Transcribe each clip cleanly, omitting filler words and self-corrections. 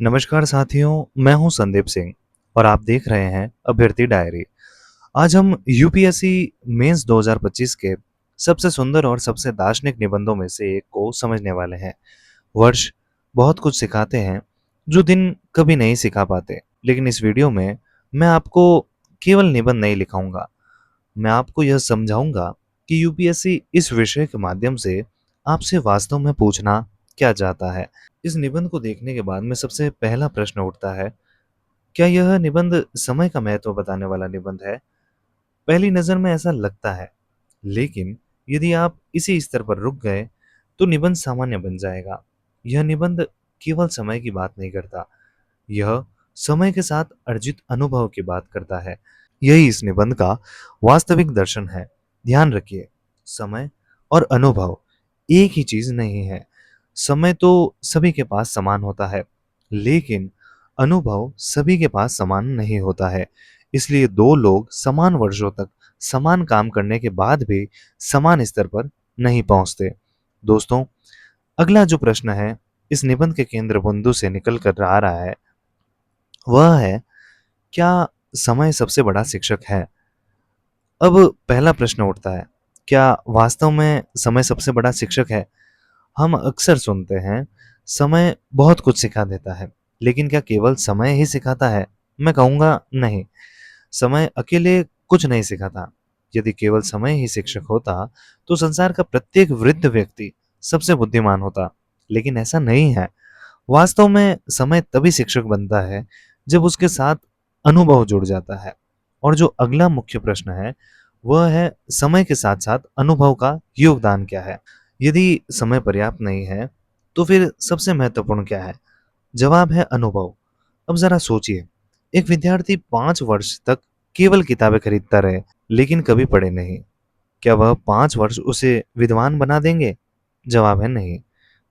नमस्कार साथियों, मैं हूं संदीप सिंह और आप देख रहे हैं अभ्यर्थी डायरी। आज हम यूपीएससी मेंस 2025 के सबसे सुंदर और सबसे दार्शनिक निबंधों में से एक को समझने वाले हैं। वर्ष बहुत कुछ सिखाते हैं जो दिन कभी नहीं सिखा पाते, लेकिन इस वीडियो में मैं आपको केवल निबंध नहीं लिखाऊंगा, मैं आपको यह समझाऊंगा कि यूपीएससी इस विषय के माध्यम से आपसे वास्तव में पूछना क्या चाहता है। इस निबंध को देखने के बाद में सबसे पहला प्रश्न उठता है, क्या यह निबंध समय का महत्व बताने वाला निबंध है? पहली नजर में ऐसा लगता है, लेकिन यदि आप इसी स्तर पर रुक गए तो निबंध सामान्य बन जाएगा। यह निबंध केवल समय की बात नहीं करता, यह समय के साथ अर्जित अनुभव की बात करता है। यही इस निबंध का वास्तविक दर्शन है। ध्यान रखिए, समय और अनुभव एक ही चीज नहीं है। समय तो सभी के पास समान होता है, लेकिन अनुभव सभी के पास समान नहीं होता है। इसलिए दो लोग समान वर्षों तक समान काम करने के बाद भी समान स्तर पर नहीं पहुंचते। दोस्तों, अगला जो प्रश्न है इस निबंध के केंद्र बिंदु से निकल कर आ रहा है, वह है, क्या समय सबसे बड़ा शिक्षक है? अब पहला प्रश्न उठता है, क्या वास्तव में समय सबसे बड़ा शिक्षक है? हम अक्सर सुनते हैं, समय बहुत कुछ सिखा देता है, लेकिन क्या केवल समय ही सिखाता है? मैं कहूँगा नहीं, समय अकेले कुछ नहीं सिखाता। यदि केवल समय ही शिक्षक होता, तो संसार का प्रत्येक वृद्ध व्यक्ति सबसे बुद्धिमान होता, लेकिन ऐसा नहीं है। वास्तव में समय तभी शिक्षक बनता है जब उसके साथ अनुभव जुड़ जाता है। और जो अगला मुख्य प्रश्न है, वह है, समय के साथ साथ अनुभव का योगदान क्या है? यदि समय पर्याप्त नहीं है, तो फिर सबसे महत्वपूर्ण क्या है? जवाब है अनुभव। अब जरा सोचिए, एक विद्यार्थी 5 वर्ष तक केवल किताबें खरीदता रहे, लेकिन कभी पढ़े नहीं, क्या वह 5 वर्ष उसे विद्वान बना देंगे? जवाब है नहीं।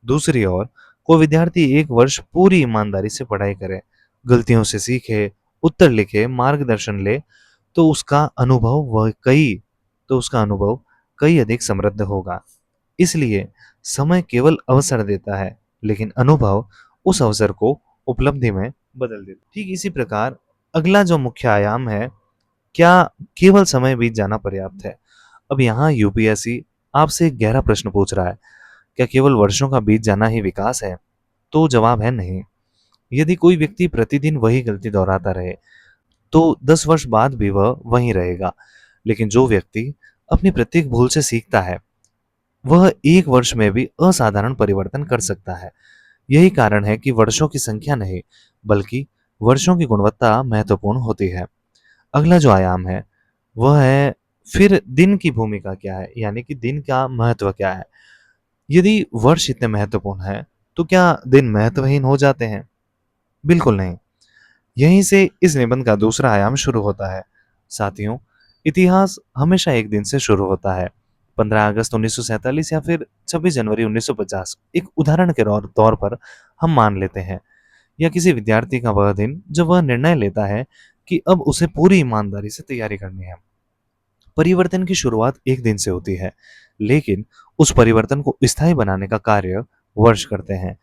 दूसरी ओर, कोई विद्यार्थी 1 वर्ष पूरी ईमानदारी से पढ़ाई करे, गलतियों से सीखे, उत्तर लिखे, मार्गदर्शन ले, तो उसका अनुभव कई अधिक समृद्ध होगा। इसलिए समय केवल अवसर देता है, लेकिन अनुभव उस अवसर को उपलब्धि में बदल देता है। ठीक इसी प्रकार अगला जो मुख्य आयाम है, क्या केवल समय बीत जाना पर्याप्त है? अब यहाँ यूपीएससी आपसे एक गहरा प्रश्न पूछ रहा है, क्या केवल वर्षों का बीत जाना ही विकास है? तो जवाब है नहीं। यदि कोई व्यक्ति प्रतिदिन वही गलती दोहराता रहे, तो 10 वर्ष बाद भी वह वहीं रहेगा। लेकिन जो व्यक्ति अपनी प्रत्येक भूल से सीखता है, वह 1 वर्ष में भी असाधारण परिवर्तन कर सकता है। यही कारण है कि वर्षों की संख्या नहीं, बल्कि वर्षों की गुणवत्ता महत्वपूर्ण होती है। अगला जो आयाम है, वह है, फिर दिन की भूमिका क्या है, यानी कि दिन का महत्व क्या है? यदि वर्ष इतने महत्वपूर्ण है, तो क्या दिन महत्वहीन हो जाते हैं? बिल्कुल नहीं। यहीं से इस निबंध का दूसरा आयाम शुरू होता है। साथियों, इतिहास हमेशा एक दिन से शुरू होता है। 15 अगस्त 1947 या फिर 26 जनवरी 1950 एक उदाहरण के तौर पर हम मान लेते हैं, या किसी विद्यार्थी का वह दिन जब वह निर्णय लेता है कि अब उसे पूरी ईमानदारी से तैयारी करनी है। परिवर्तन की शुरुआत एक दिन से होती है, लेकिन उस परिवर्तन को स्थायी बनाने का कार्य वर्ष करते हैं।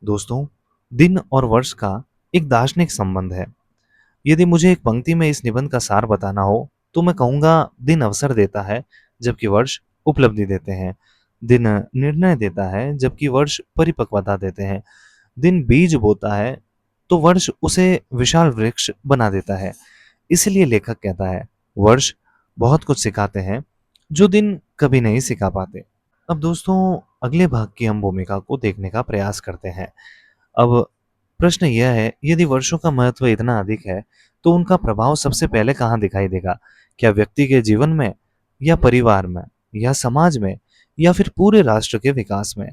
दोस्तों, दिन और वर्ष का एक दार्शनिक संबंध है। यदि मुझे एक पंक्ति में इस निबंध का सार बताना हो, तो मैं कहूंगा, दिन अवसर देता है जबकि वर्ष उपलब्धि देते हैं। दिन निर्णय देता है जबकि वर्ष परिपक्वता देते हैं। दिन बीज बोता है तो वर्ष उसे विशाल वृक्ष बना देता है। इसलिए लेखक कहता है, वर्ष बहुत कुछ सिखाते हैं जो दिन कभी नहीं सिखा पाते। अब दोस्तों, अगले भाग की हम भूमिका को देखने का प्रयास करते हैं। अब प्रश्न यह है, यदि वर्षों का महत्व इतना अधिक है, तो उनका प्रभाव सबसे पहले कहाँ दिखाई देगा? क्या व्यक्ति के जीवन में, या परिवार में, या समाज में, या फिर पूरे राष्ट्र के विकास में?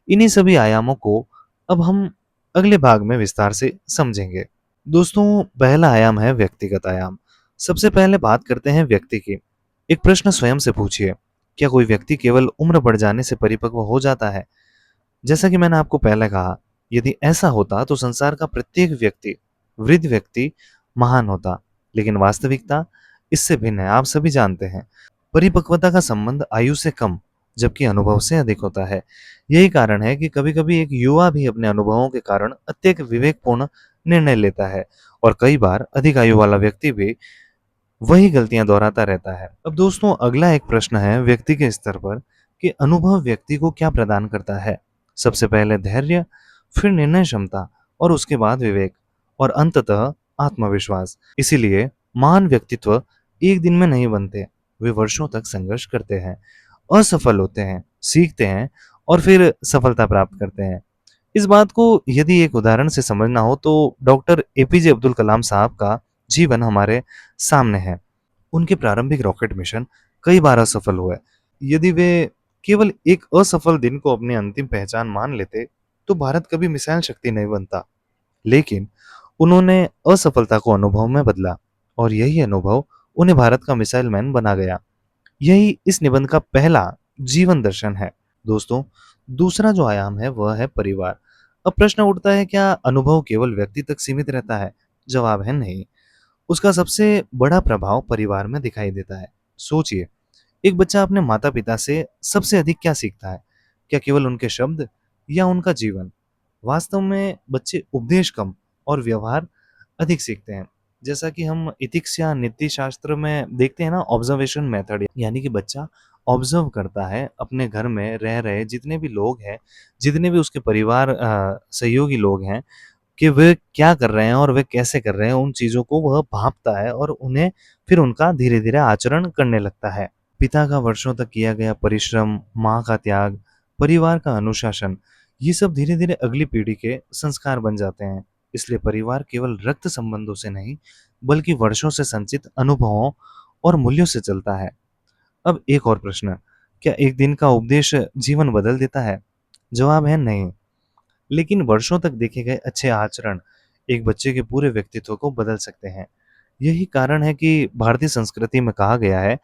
इन्हीं सभी आयामों को अब हम अगले भाग में विस्तार से समझेंगे। दोस्तों, पहला आयाम है व्यक्तिगत आयाम। सबसे पहले बात करते हैं व्यक्ति की। एक प्रश्न स्वयं से पूछिए, क्या कोई व्यक्ति केवल उम्र बढ़ जाने से परिपक्व हो जाता है? जैसा कि मैंने आपको पहले कहा, यदि ऐसा होता तो संसार का प्रत्येक व्यक्ति, वृद्ध व्यक्ति, महान होता। लेकिन वास्तविकता इससे भिन्न है, आप सभी जानते हैं। परिपक्वता का संबंध आयु से कम, जबकि अनुभव से अधिक होता है। यही कारण है कि कभी-कभी एक युवा भी अपने अनुभवों के कारण अत्यधिक विवेकपूर्ण निर्णय लेता है और कई बार अधिक आयु वाला व्यक्ति भी वही गलतियां दोहराता रहता है। अब दोस्तों अगला एक प्रश्न है व्यक्ति के स्तर पर कि अनुभव व्यक्ति को क्या प्रदान करता है। सबसे पहले धैर्य, फिर निर्णय क्षमता और उसके बाद विवेक और अंततः आत्मविश्वास। इसीलिए महान व्यक्तित्व एक दिन में नहीं बनते, वे वर्षों तक संघर्ष करते हैं, असफल होते हैं, सीखते हैं और फिर सफलता प्राप्त करते हैं। इस बात को यदि एक उदाहरण से समझना हो तो डॉक्टर एपीजे अब्दुल कलाम साहब का जीवन हमारे सामने है। उनके प्रारंभिक रॉकेट मिशन कई बार असफल हुए। यदि वे केवल एक असफल दिन को अपनी अंतिम पहचान मान लेते तो भारत कभी मिसाइल शक्ति नहीं बनता। लेकिन उन्होंने असफलता को अनुभव में बदला और यही अनुभव उन्हें भारत का मिसाइल मैन बना गया। यही इस निबंध का पहला जीवन दर्शन है। दोस्तों दूसरा जो आयाम है वह है परिवार। अब प्रश्न उठता है क्या अनुभव केवल व्यक्ति तक सीमित रहता है? जवाब है नहीं। उसका सबसे बड़ा प्रभाव परिवार में दिखाई देता है। सोचिए, एक बच्चा अपने माता पिता से सबसे अधिक क्या सीखता है? क्या केवल उनके शब्द या उनका जीवन? वास्तव में बच्चे उपदेश कम और व्यवहार अधिक सीखते हैं। जैसा कि हम इथिक्स या नीति शास्त्र में देखते हैं ना, ऑब्जर्वेशन मेथड, यानी कि बच्चा ऑब्जर्व करता है अपने घर में रह रहे जितने भी लोग हैं, जितने भी उसके परिवार सहयोगी लोग हैं, कि वे क्या कर रहे हैं और वे कैसे कर रहे हैं, उन चीज़ों को वह भाँपता है और उन्हें फिर उनका धीरे-धीरे आचरण करने लगता है। पिता का वर्षों तक किया गया परिश्रम, माँ का त्याग, परिवार का अनुशासन, ये सब धीरे-धीरे अगली पीढ़ी के संस्कार बन जाते हैं। इसलिए परिवार केवल रक्त संबंधों से नहीं, बल्कि वर्षों से संचित अनुभवों और मूल्यों से चलता है। अब एक और प्रश्न, क्या एक दिन का उपदेश जीवन बदल देता है? जवाब है नहीं। लेकिन वर्षों तक देखे गए अच्छे आचरण एक बच्चे के पूरे व्यक्तित्व को बदल सकते हैं। यही कारण है कि भारतीय संस्कृति में कहा गया है,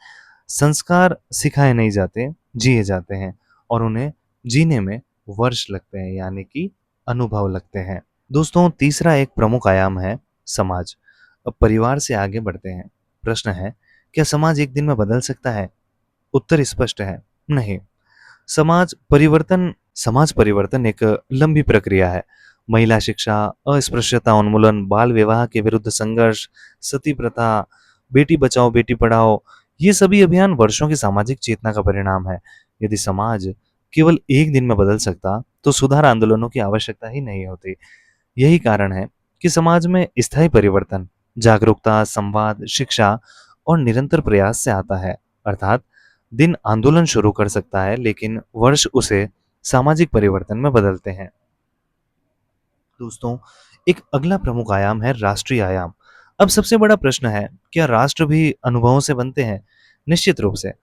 संस्कार सिखाए नहीं जाते, जिए जाते हैं और उन्हें जीने में वर्ष लगते हैं, यानी कि अनुभव लगते हैं। दोस्तों तीसरा एक प्रमुख आयाम है समाज। अब परिवार से आगे बढ़ते हैं। प्रश्न है, क्या समाज एक दिन में बदल सकता है? उत्तर स्पष्ट है, नहीं। समाज परिवर्तन एक लंबी प्रक्रिया है। महिला शिक्षा, अस्पृश्यता उन्मूलन, बाल विवाह के विरुद्ध संघर्ष, सती प्रथा, बेटी बचाओ बेटी पढ़ाओ, ये सभी अभियान वर्षों की सामाजिक चेतना का परिणाम है। यदि समाज केवल एक दिन में बदल सकता तो सुधार आंदोलनों की आवश्यकता ही नहीं होती। यही कारण है कि समाज में स्थायी परिवर्तन जागरूकता, संवाद, शिक्षा और निरंतर प्रयास से आता है। अर्थात दिन आंदोलन शुरू कर सकता है, लेकिन वर्ष उसे सामाजिक परिवर्तन में बदलते हैं। दोस्तों एक अगला प्रमुख आयाम है राष्ट्रीय आयाम। अब सबसे बड़ा प्रश्न है, क्या राष्ट्र भी अनुभवों से बनते हैं? निश्चित रूप से।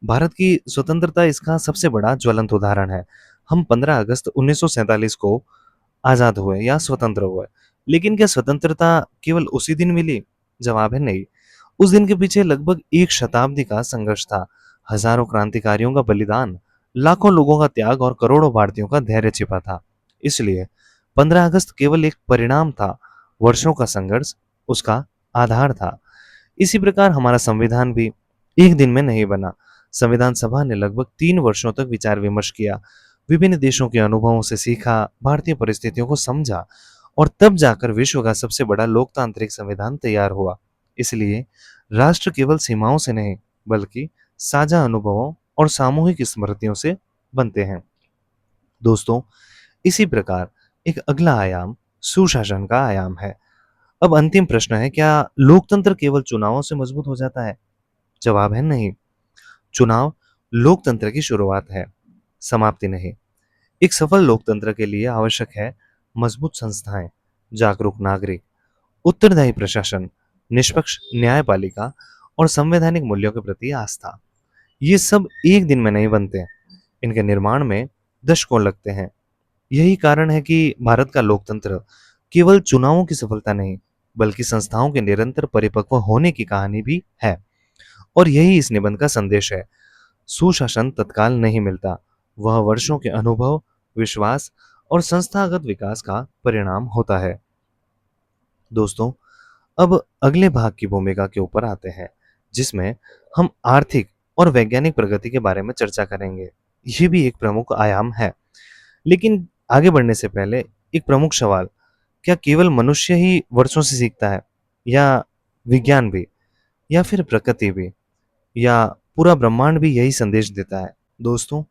भारत की स्वतंत्रता इसका सबसे बड़ा ज्वलंत उदाहरण है। हम 15 अगस्त 1947 को आजाद हुए या स्वतंत्र हुए। लेकिन क्या स्वतंत्रता केवल उसी दिन मिली? जवाब है नहीं। उस दिन के पीछे लगभग एक शताब्दी का संघर्ष था। हजारों क्रांतिकारियों का बलिदान, लाखों लोगों का त्याग और करोड़ों भारतीयों का धैर्य छिपा था। इसलिए 15 अगस्त केवल एक परिणाम था, वर्षों का संघर्ष उसका आधार था। इसी प्रकार हमारा संविधान भी एक दिन में नहीं बना। संविधान सभा ने लगभग 3 वर्षों तक विचार विमर्श किया, विभिन्न देशों के अनुभवों से सीखा, भारतीय परिस्थितियों को समझा और तब जाकर विश्व का सबसे बड़ा लोकतांत्रिक संविधान तैयार हुआ। इसलिए राष्ट्र केवल सीमाओं से नहीं, बल्कि साझा अनुभवों और सामूहिक स्मृतियों से बनते हैं। दोस्तों इसी प्रकार एक अगला आयाम सुशासन का आयाम है। अब अंतिम प्रश्न है, क्या लोकतंत्र केवल चुनावों से मजबूत हो जाता है? जवाब है नहीं। चुनाव लोकतंत्र की शुरुआत है, समाप्ति नहीं। एक सफल लोकतंत्र के लिए आवश्यक है मजबूत संस्थाएं, जागरूक नागरिक, उत्तरदायी प्रशासन, निष्पक्ष न्यायपालिका और संवैधानिक मूल्यों के प्रति आस्था। ये सब एक दिन में नहीं बनते, इनके निर्माण में दशकों लगते हैं। यही कारण है कि भारत का लोकतंत्र केवल चुनावों की सफलता नहीं, बल्कि संस्थाओं के निरंतर परिपक्व होने की कहानी भी है। और यही इस निबंध का संदेश है। सुशासन तत्काल नहीं मिलता, वह वर्षों के अनुभव, विश्वास और संस्थागत विकास का परिणाम होता है। दोस्तों अब अगले भाग की भूमिका के ऊपर आते हैं, जिसमें हम आर्थिक और वैज्ञानिक प्रगति के बारे में चर्चा करेंगे। ये भी एक प्रमुख आयाम है। लेकिन आगे बढ़ने से पहले एक प्रमुख सवाल, क्या केवल मनुष्य ही वर्षों से सीखता है, या विज्ञान भी, या फिर प्रकृति भी, या पूरा ब्रह्मांड भी यही संदेश देता है? दोस्तों,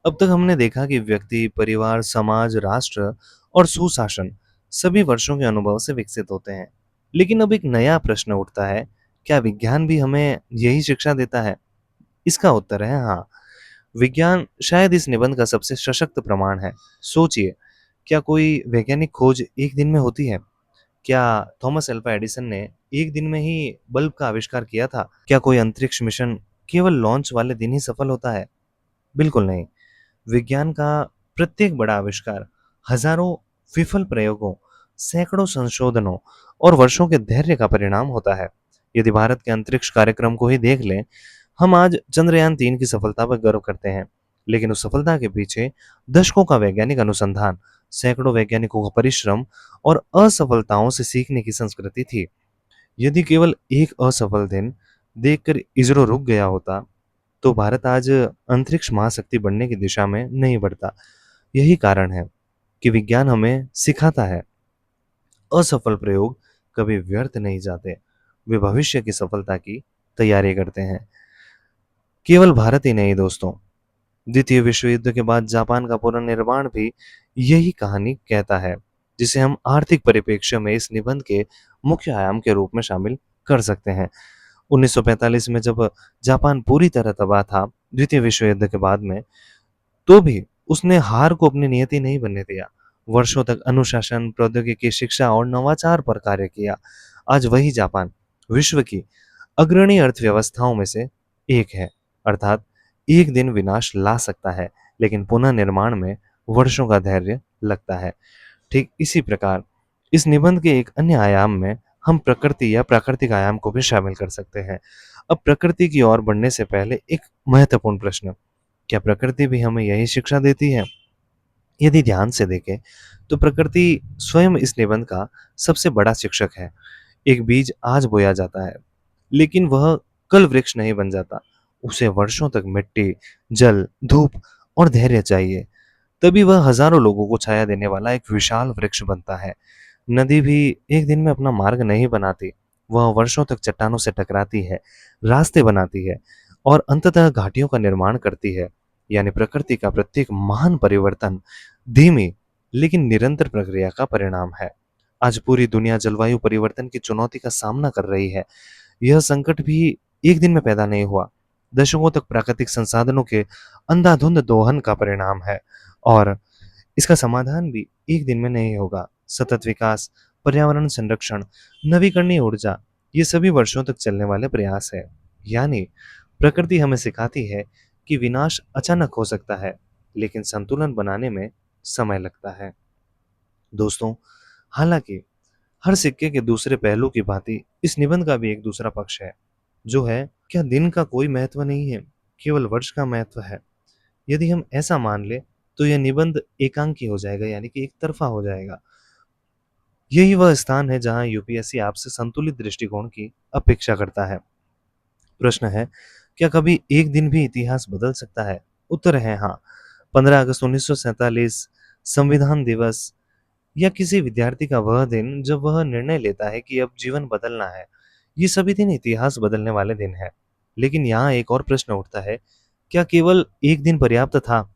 अब तक हमने देखा कि व्यक्ति, परिवार, समाज, राष्ट्र और सुशासन सभी वर्षों के अनुभव से विकसित होते हैं। लेकिन अब एक नया प्रश्न उठता है, क्या विज्ञान भी हमें यही शिक्षा देता है? इसका उत्तर है हाँ। विज्ञान शायद इस निबंध का सबसे सशक्त प्रमाण है। सोचिए, क्या कोई वैज्ञानिक खोज एक दिन में होती है? क्या थॉमस अल्वा एडिसन ने एक दिन में ही बल्ब का आविष्कार किया था? क्या कोई अंतरिक्ष मिशन केवल लॉन्च वाले दिन ही सफल होता है? बिल्कुल नहीं। विज्ञान का प्रत्येक बड़ा आविष्कार हजारों विफल प्रयोगों, सैकड़ों संशोधनों और वर्षों के धैर्य का परिणाम होता है। यदि भारत के अंतरिक्ष कार्यक्रम को ही देख लें, हम आज चंद्रयान 3 की सफलता पर गर्व करते हैं, लेकिन उस सफलता के पीछे दशकों का वैज्ञानिक अनुसंधान, सैकड़ों वैज्ञानिकों का परिश्रम और असफलताओं से सीखने की संस्कृति थी। यदि केवल एक असफल दिन देखकर इसरो रुक गया होता, तो भारत आज अंतरिक्ष महाशक्ति बनने की दिशा में नहीं बढ़ता। यही कारण है कि विज्ञान हमें सिखाता है, असफल प्रयोग कभी व्यर्थ नहीं जाते, वे भविष्य की सफलता की तैयारी करते हैं। केवल भारत ही नहीं दोस्तों, द्वितीय विश्व युद्ध के बाद जापान का पुनर्निर्माण भी यही कहानी कहता है, जिसे हम आर्थिक परिप्रेक्ष्य में इस निबंध के मुख्य आयाम के रूप में शामिल कर सकते हैं। 1945 में जब जापान पूरी तरह तबाह था द्वितीय विश्व युद्ध के बाद में, तो भी उसने हार को अपनी नियति नहीं बनने दिया। वर्षों तक अनुशासन, प्रौद्योगिकी, शिक्षा और नवाचार पर कार्य किया। आज वही जापान विश्व की अग्रणी अर्थव्यवस्थाओं में से एक है। अर्थात एक दिन विनाश ला सकता है, लेकिन पुनः निर्माण में वर्षों का धैर्य लगता है। ठीक इसी प्रकार इस निबंध के एक अन्य आयाम में हम प्रकृति या प्राकृतिक आयाम को भी शामिल कर सकते हैं। अब प्रकृति की ओर बढ़ने से पहले एक महत्वपूर्ण प्रश्न, क्या प्रकृति भी हमें यही शिक्षा देती है? यदि ध्यान से देखें, तो प्रकृति स्वयं इस निबंध का सबसे बड़ा शिक्षक है। एक बीज आज बोया जाता है, लेकिन वह कल वृक्ष नहीं बन जाता। उसे वर्षों तक मिट्टी, जल, धूप और धैर्य चाहिए, तभी वह हजारों लोगों को छाया देने वाला एक विशाल वृक्ष बनता है। नदी भी एक दिन में अपना मार्ग नहीं बनाती, वह वर्षों तक चट्टानों से टकराती है, रास्ते बनाती है और अंततः घाटियों का निर्माण करती है। यानी प्रकृति का प्रत्येक महान परिवर्तन धीमी लेकिन निरंतर प्रक्रिया का परिणाम है। आज पूरी दुनिया जलवायु परिवर्तन की चुनौती का सामना कर रही है। यह संकट भी एक दिन में पैदा नहीं हुआ, दशकों तक प्राकृतिक संसाधनों के अंधाधुंध दोहन का परिणाम है, और इसका समाधान भी एक दिन में नहीं होगा। सतत विकास, पर्यावरण संरक्षण, नवीकरणीय ऊर्जा, ये सभी वर्षों तक चलने वाले प्रयास है। यानी प्रकृति हमें सिखाती है कि विनाश अचानक हो सकता है, लेकिन संतुलन बनाने में समय लगता है। दोस्तों, हालांकि हर सिक्के के दूसरे पहलू की भांति इस निबंध का भी एक दूसरा पक्ष है, जो है क्या दिन का कोई महत्व नहीं है, केवल वर्ष का महत्व है। यदि हम ऐसा मान ले, तो यह निबंध एकांकी हो जाएगा, यानी कि एक तरफा हो जाएगा। यही वह स्थान है जहां यूपीएससी आपसे संतुलित दृष्टिकोण की अपेक्षा करता है। प्रश्न है, क्या कभी एक दिन भी इतिहास बदल सकता है? उत्तर है हाँ। 15 अगस्त 1947, संविधान दिवस, या किसी विद्यार्थी का वह दिन जब वह निर्णय लेता है कि अब जीवन बदलना है, ये सभी दिन इतिहास बदलने वाले दिन है। लेकिन यहाँ एक और प्रश्न उठता है, क्या केवल एक दिन पर्याप्त था?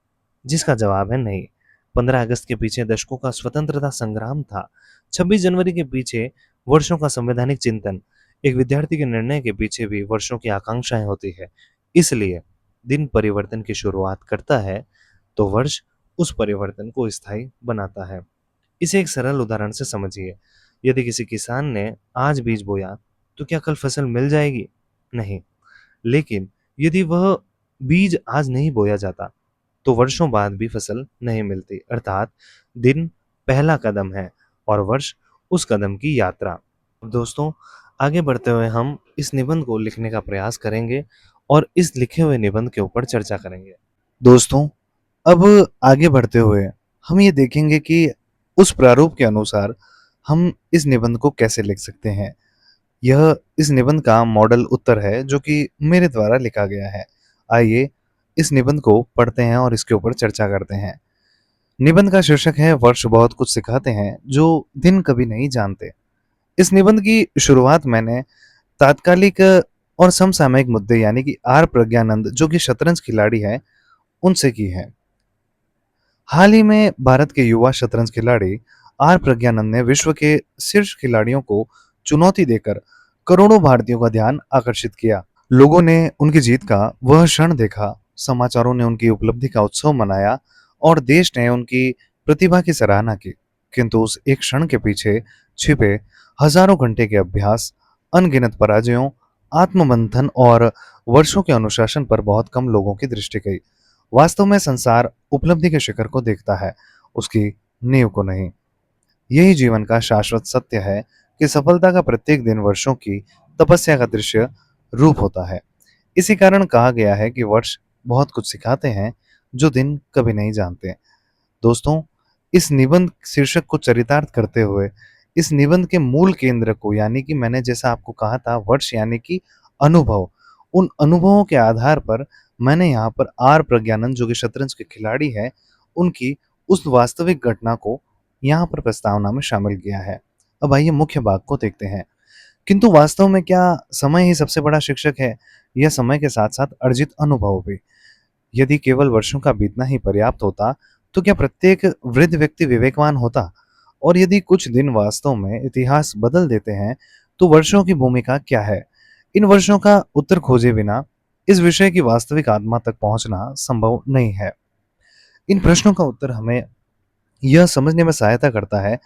जिसका जवाब है नहीं। 15 अगस्त के पीछे दशकों का स्वतंत्रता संग्राम था। 26 जनवरी के पीछे वर्षों का संवैधानिक चिंतन, एक विद्यार्थी के निर्णय के पीछे भी वर्षों की आकांक्षाएं होती है। इसलिए दिन परिवर्तन की शुरुआत करता है, तो वर्ष उस परिवर्तन को स्थायी बनाता है। इसे एक सरल उदाहरण से समझिए। यदि किसी किसान ने आज बीज बोया, तो क्या कल फसल मिल जाएगी? नहीं। लेकिन यदि वह बीज आज नहीं बोया जाता, तो वर्षों बाद भी फसल नहीं मिलती। अर्थात दिन पहला कदम है और वर्ष उस कदम की यात्रा। दोस्तों, आगे बढ़ते हुए हम इस निबंध को लिखने का प्रयास करेंगे और इस लिखे हुए निबंध के ऊपर चर्चा करेंगे। दोस्तों, अब आगे बढ़ते हुए हम ये देखेंगे कि उस प्रारूप के अनुसार हम इस निबंध को कैसे लिख सकते हैं। यह इस निबंध का मॉडल उत्तर है, जो कि मेरे द्वारा लिखा गया है। आइए इस निबंध को पढ़ते हैं और इसके ऊपर चर्चा करते हैं। निबंध का शीर्षक है वर्ष बहुत कुछ सिखाते हैं जो दिन कभी नहीं जानते। इस निबंध की शुरुआत मैंने तात्कालिक और समसामयिक मुद्दे यानी कि आर प्रज्ञानंद जो कि शतरंज खिलाड़ी है उनसे की है। हाल ही में भारत के युवा शतरंज खिलाड़ी आर प्रज्ञानंद ने विश्व के शीर्ष खिलाड़ियों को चुनौती देकर करोड़ों भारतीयों का ध्यान आकर्षित किया। लोगों ने उनकी जीत का वह क्षण देखा, समाचारों ने उनकी उपलब्धि का उत्सव मनाया और देश ने उनकी प्रतिभा की सराहना की। किंतु उस एक क्षण के पीछे छिपे हजारों घंटे के अभ्यास, अनगिनत पराजयों, आत्ममंथन और वर्षों के अनुशासन पर बहुत कम लोगों की दृष्टि गई। वास्तव में संसार उपलब्धि के शिखर को देखता है, उसकी नींव को नहीं। यही जीवन का शाश्वत सत्य है कि सफलता का प्रत्येक दिन वर्षों की तपस्या का दृश्य रूप होता है। इसी कारण कहा गया है कि वर्ष बहुत कुछ सिखाते हैं जो दिन कभी नहीं जानते। दोस्तों, इस निबंध शीर्षक को चरितार्थ करते हुए इस निबंध के मूल केंद्र को यानी कि मैंने जैसा आपको कहा था वर्ष यानी कि अनुभव, उन अनुभवों के आधार पर मैंने यहाँ पर आर प्रज्ञानंद जो कि शतरंज के खिलाड़ी है उनकी उस वास्तविक घटना को यहाँ पर प्रस्तावना में शामिल किया है। अब आइए मुख्य भाग को देखते हैं। किंतु वास्तव में क्या समय ही सबसे बड़ा शिक्षक है या समय के साथ साथ अर्जित अनुभव भी? यदि केवल वर्षों का बीतना ही पर्याप्त होता तो क्या प्रत्येक वृद्ध व्यक्ति विवेकवान होता? और यदि कुछ दिन वास्तव में इतिहास बदल देते हैं तो वर्षों की भूमिका क्या है? इन वर्षों का उत्तर खोजे बिना इस विषय की वास्तविक आत्मा तक पहुंचना संभव नहीं है। इन प्रश्नों का उत्तर हमें यह समझने में सहायता करता है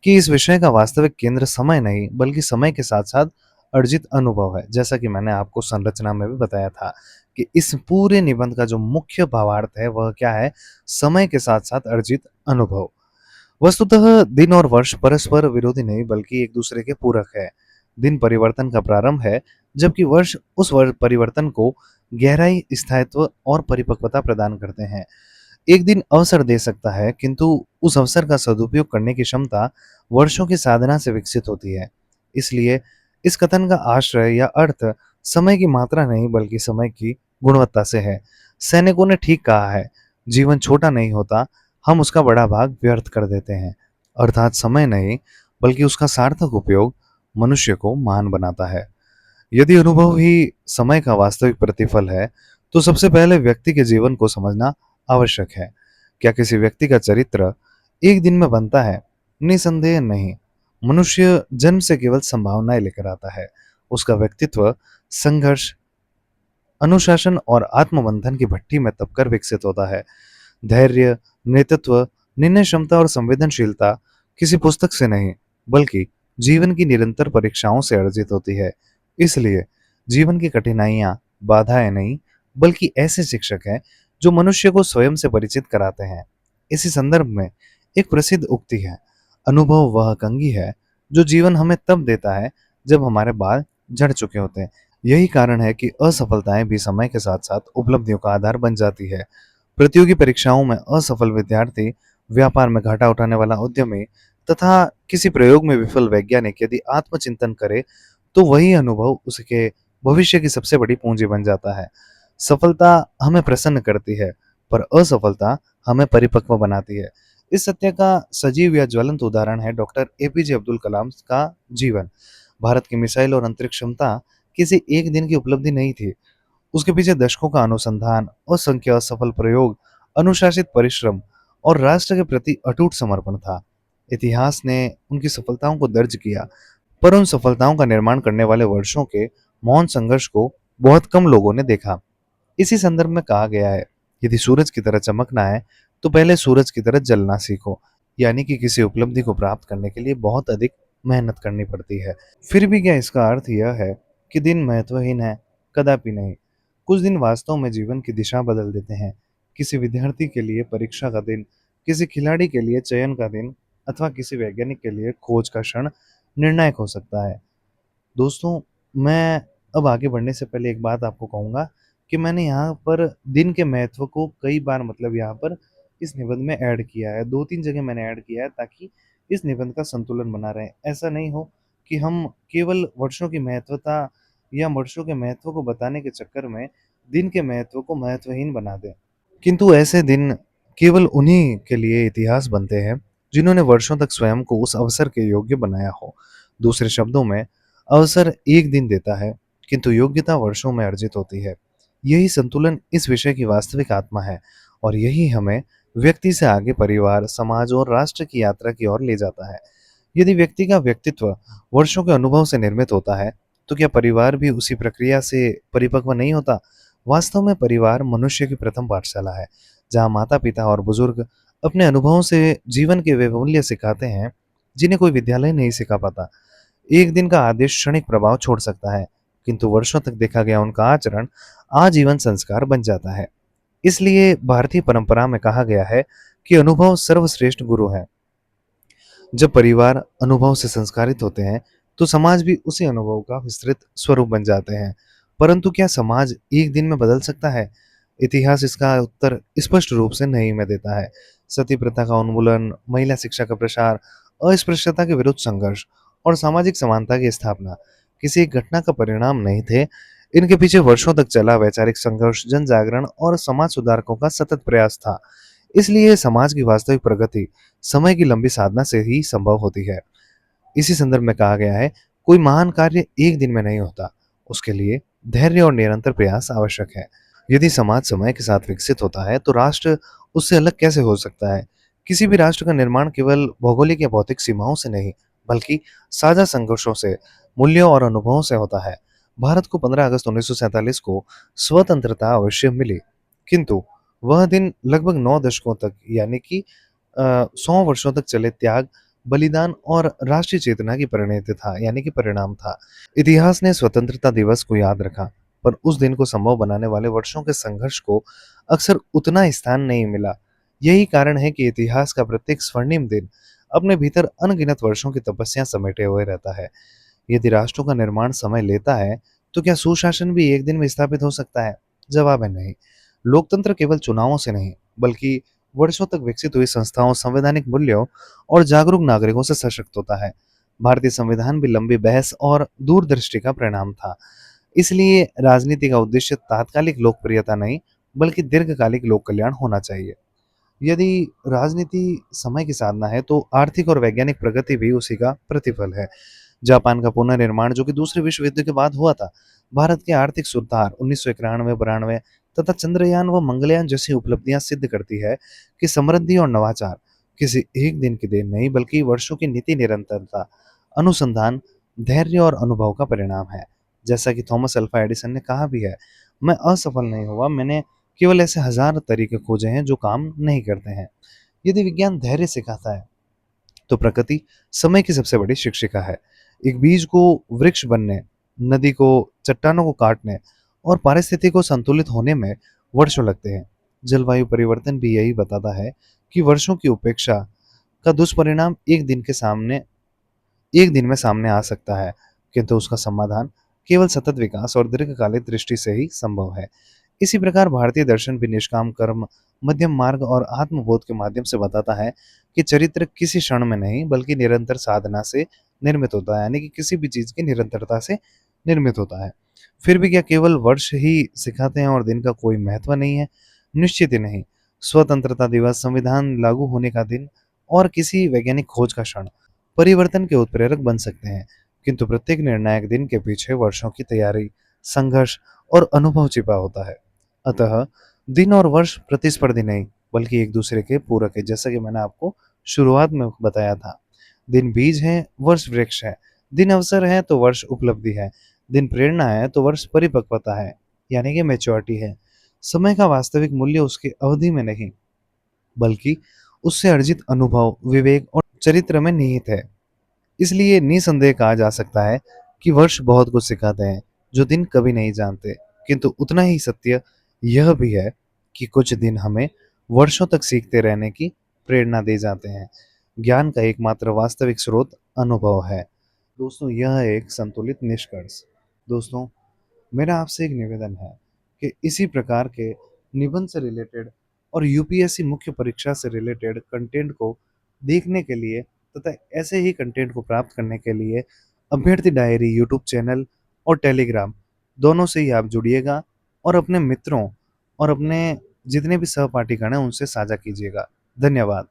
कि इस विषय का वास्तविक केंद्र समय नहीं बल्कि समय के साथ साथ अर्जित अनुभव है। जैसा कि मैंने आपको संरचना में भी बताया था कि इस पूरे निबंध का जो मुख्य भावार्थ है वह क्या है? समय के साथ साथ अर्जित अनुभव। वस्तुतः दिन और वर्ष परस्पर विरोधी नहीं बल्कि एक दूसरे के पूरक है। दिन परिवर्तन का प्रारंभ है जबकि वर्ष उस परिवर्तन को गहराई, स्थायित्व और परिपक्वता प्रदान करते हैं। एक दिन अवसर दे सकता है किंतु उस अवसर का सदुपयोग करने की क्षमता वर्षों की साधना से विकसित होती है। इसलिए इस कथन का आश्रय या अर्थ समय की मात्रा नहीं बल्कि समय की गुणवत्ता से है। सैनिकों ने ठीक कहा है, जीवन छोटा नहीं होता, हम उसका बड़ा भाग व्यर्थ कर देते हैं। अर्थात समय नहीं बल्कि उसका सार्थक उपयोग मनुष्य को महान बनाता है। यदि अनुभव ही समय का वास्तविक प्रतिफल है, तो सबसे पहले व्यक्ति के जीवन को समझना आवश्यक है। क्या किसी व्यक्ति का चरित्र एक दिन में बनता है? निसंदेह नहीं। मनुष्य जन्म से केवल संभावनाएं लेकर आता है। उसका व्यक्तित्व संघर्ष, अनुशासन और आत्मबंधन की भट्टी में तपकर विकसित होता है। धैर्य, नेतृत्व, निर्णय क्षमता और संवेदनशीलता किसी पुस्तक से नहीं बल्कि जीवन की निरंतर परीक्षाओं से अर्जित होती है। इसलिए जीवन की कठिनाइयां बाधाएं नहीं बल्कि ऐसे शिक्षक हैं जो मनुष्य को स्वयं से परिचित कराते हैं। इसी संदर्भ में एक प्रसिद्ध उक्ति है, अनुभव वह कंघी है जो जीवन हमें तब देता है जब हमारे बाल झड़ चुके होते हैं। यही कारण है कि असफलताएं भी समय के साथ साथ उपलब्धियों का आधार बन जाती है। प्रतियोगी परीक्षाओं में असफल विद्यार्थी, व्यापार में घाटा उठाने वाला उद्यमी तथा किसी प्रयोग में विफल वैज्ञानिक यदि आत्मचिंतन करे तो वही अनुभव उसके भविष्य की सबसे बड़ी पूंजी बन जाता है। सफलता हमें प्रसन्न करती है पर असफलता हमें परिपक्व बनाती है। इस सत्य का सजीव या ज्वलंत उदाहरण है डॉक्टर एपीजे अब्दुल कलाम का जीवन। भारत की मिसाइल और अंतरिक्ष क्षमता किसी एक दिन की उपलब्धि नहीं थी। उसके पीछे दशकों का अनुसंधान, असंख्य असफल प्रयोग, अनुशासित परिश्रम और राष्ट्र के प्रति अटूट समर्पण था। इतिहास ने उनकी सफलताओं को दर्ज किया, पर उन सफलताओं का निर्माण करने वाले वर्षों के मौन संघर्ष को बहुत कम लोगों ने देखा। इसी संदर्भ में कहा गया है, यदि सूरज की तरह चमकना है तो पहले सूरज की तरह जलना सीखो। यानी कि किसी उपलब्धि को प्राप्त करने के लिए बहुत अधिक मेहनत करनी पड़ती है। फिर भी क्या इसका अर्थ यह है कि दिन महत्वहीन है? कदापि नहीं। कुछ दिन वास्तव में जीवन की दिशा बदल देते हैं। किसी विद्यार्थी के लिए परीक्षा का दिन, किसी खिलाड़ी के लिए चयन का दिन अथवा किसी वैज्ञानिक के लिए खोज का क्षण निर्णायक हो सकता है। दोस्तों, मैं अब आगे बढ़ने से पहले एक बात आपको कहूँगा कि मैंने यहाँ पर दिन के महत्व को कई बार मतलब यहाँ पर इस निबंध में ऐड किया है। 2-3 जगह मैंने ऐड किया है ताकि इस निबंध का संतुलन बना रहे। ऐसा नहीं हो कि हम केवल वर्षों की महत्वता या वर्षों के महत्व को बताने के चक्कर में दिन के महत्व को महत्वहीन बना दें। किंतु ऐसे दिन केवल उन्हीं के लिए इतिहास बनते हैं जिन्होंने वर्षों तक स्वयं को उस अवसर के योग्य बनाया हो। दूसरे शब्दों में, अवसर एक दिन देता है, किंतु योग्यता वर्षों में अर्जित होती है। यही संतुलन इस विषय की वास्तविक आत्मा है, और यही हमें व्यक्ति से आगे परिवार, समाज और राष्ट्र की यात्रा की ओर ले जाता है। यदि व्यक्ति का व्यक्तित्व वर्षों के अनुभव से निर्मित होता है, तो क्या परिवार भी उसी प्रक्रिया से परिपक्व नहीं होता? वास्तव में परिवार मनुष्य की प्रथम पाठशाला है, जहाँ माता-पिता और बुजुर्ग अपने अनुभवों से जीवन के वे मूल्य सिखाते हैं, जिन्हें कोई विद्यालय नहीं सिखा पाता। एक दिन का आदेश क्षणिक प्रभाव छोड़ सकता है, किंतु वर्षों तक देखा गया उनका आचरण आजीवन संस्कार बन जाता है। इसलिए भारतीय परंपरा में कहा गया है कि अनुभव सर्वश्रेष्ठ गुरु है। जब परिवार अनुभव से संस्कारित होते हैं, तो समाज भी उसी अनुभव का विस्तृत स्वरूप बन जाते हैं। परंतु क्या समाज एक दिन में बदल सकता है? इतिहास इसका उत्तर स्पष्ट रूप से नहीं में देता है। सती प्रथा का उन्मूलन, महिला शिक्षा का प्रसार, अस्पृश्यता के विरुद्ध संघर्ष और सामाजिक समानता की स्थापना किसी एक घटना का परिणाम नहीं थे। इनके पीछे वर्षों तक चला वैचारिक संघर्ष, जन जागरण और समाज सुधारकों का सतत प्रयास था। इसलिए समाज की वास्तविक प्रगति समय की लंबी साधना से ही संभव होती है। इसी संदर्भ में कहा गया है, कोई महान कार्य एक दिन में नहीं होता, उसके लिए धैर्य और निरंतर प्रयास आवश्यक है। यदि समाज समय के साथ विकसित होता है, तो राष्ट्र उससे अलग कैसे हो सकता है? किसी भी राष्ट्र का निर्माण केवल भौगोलिक या भौतिक सीमाओं से नहीं, बल्कि साझा संघर्षों से, मूल्यों और अनुभवों से होता है। भारत को 15 अगस्त 1947 को स्वतंत्रता अवश्य मिली, किंतु वह दिन लगभग 9 दशकों तक, यानी कि 100 वर्षों तक चले त्याग, बलिदान और राष्ट्रीय चेतना की परिणति था, यानी कि परिणाम था। इतिहास ने स्वतंत्रता दिवस को याद रखा, पर उस दिन को संभव बनाने वाले वर्षों के संघर्ष को अक्सर उतना स्थान नहीं मिला। यही कारण है कि इतिहास का प्रत्येक स्वर्णिम दिन अपने भीतर अनगिनत वर्षों की तपस्या समेटे हुए रहता है। यदि राष्ट्रों का निर्माण समय लेता है, तो क्या सुशासन भी एक दिन में स्थापित हो सकता है? जवाब है नहीं। लोकतंत्र केवल चुनावों से नहीं, बल्कि वर्षों तक विकसित हुई संस्थाओं, संवैधानिक मूल्यों और जागरूक नागरिकों से सशक्त होता है। भारतीय संविधान भी लंबी बहस और दूरदृष्टि का परिणाम था। इसलिए राजनीति का उद्देश्य तात्कालिक लोकप्रियता नहीं, बल्कि दीर्घकालिक लोक कल्याण होना चाहिए। यदि राजनीति समय की साधना है, तो आर्थिक और वैज्ञानिक प्रगति भी उसी का प्रतिफल है। जापान का पुनर्निर्माण, जो कि दूसरे विश्व युद्ध के बाद हुआ था, भारत के आर्थिक सुधार 1991-92 तथा चंद्रयान व मंगलयान जैसी उपलब्धियां सिद्ध करती है कि समृद्धि और नवाचार किसी एक दिन की देन नहीं, बल्कि वर्षों की नीति निरंतरता, अनुसंधान, धैर्य और अनुभव का परिणाम है। जैसा कि थॉमस अल्फा एडिसन ने कहा भी है, मैं असफल नहीं हुआ, मैंने केवल ऐसे हजार तरीके खोजे हैं जो काम नहीं करते हैं। यदि विज्ञान धैर्य सिखाता है, तो प्रकृति समय की सबसे बड़ी शिक्षिका है। एक बीज को वृक्ष बनने, नदी को, चट्टानों को काटने और पारिस्थितिकी को संतुलित होने में वर्षों लगते हैं। जलवायु परिवर्तन भी यही बताता है कि वर्षों की उपेक्षा का दुष्परिणाम एक दिन में सामने आ सकता है, किंतु उसका समाधान केवल सतत विकास और दीर्घकालिक दृष्टि से ही संभव है। इसी प्रकार भारतीय दर्शन भी निष्काम कर्म, मध्यम मार्ग और आत्मबोध के माध्यम से बताता है कि चरित्र किसी क्षण में नहीं, बल्कि निरंतर साधना से निर्मित होता है, यानी कि किसी भी चीज की निरंतरता से निर्मित होता है। फिर भी क्या केवल वर्ष ही सिखाते हैं और दिन का कोई महत्व नहीं है? निश्चित ही नहीं। स्वतंत्रता दिवस, संविधान लागू होने का दिन और किसी वैज्ञानिक खोज का क्षण परिवर्तन के उत्प्रेरक बन सकते हैं, किंतु प्रत्येक निर्णायक दिन के पीछे वर्षों की तैयारी, संघर्ष और अनुभव छिपा होता है। अतः दिन और वर्ष प्रतिस्पर्धी नहीं, बल्कि एक दूसरे के पूरक है। जैसा कि मैंने आपको शुरुआत में बताया था, दिन बीज है, वर्ष वृक्ष है। दिन अवसर है तो वर्ष उपलब्धि है। दिन प्रेरणा है तो वर्ष परिपक्वता है, यानी कि मैच्योरिटी है। समय का वास्तविक मूल्य उसकी अवधि में नहीं, बल्कि उससे अर्जित अनुभव, विवेक और चरित्र में निहित है। इसलिए निसंदेह कहा जा सकता है कि वर्ष बहुत कुछ सिखाते हैं, जो दिन कभी नहीं जानते। किंतु उतना ही सत्य यह भी है कि कुछ दिन हमें वर्षों तक सीखते रहने की प्रेरणा दे जाते हैं। ज्ञान का एकमात्र वास्तविक स्रोत अनुभव है। दोस्तों, यह है एक संतुलित निष्कर्ष। दोस्तों, मेरा आपसे एक निवेदन है कि इसी प्रकार के निबंध से रिलेटेड और यूपीएससी मुख्य परीक्षा से रिलेटेड कंटेंट को देखने के लिए तथा ऐसे ही कंटेंट को प्राप्त करने के लिए अभ्यर्थी डायरी यूट्यूब चैनल और टेलीग्राम दोनों से ही आप जुड़िएगा। और अपने मित्रों और अपने जितने भी सहपाठीगण हैं उनसे साझा कीजिएगा। धन्यवाद।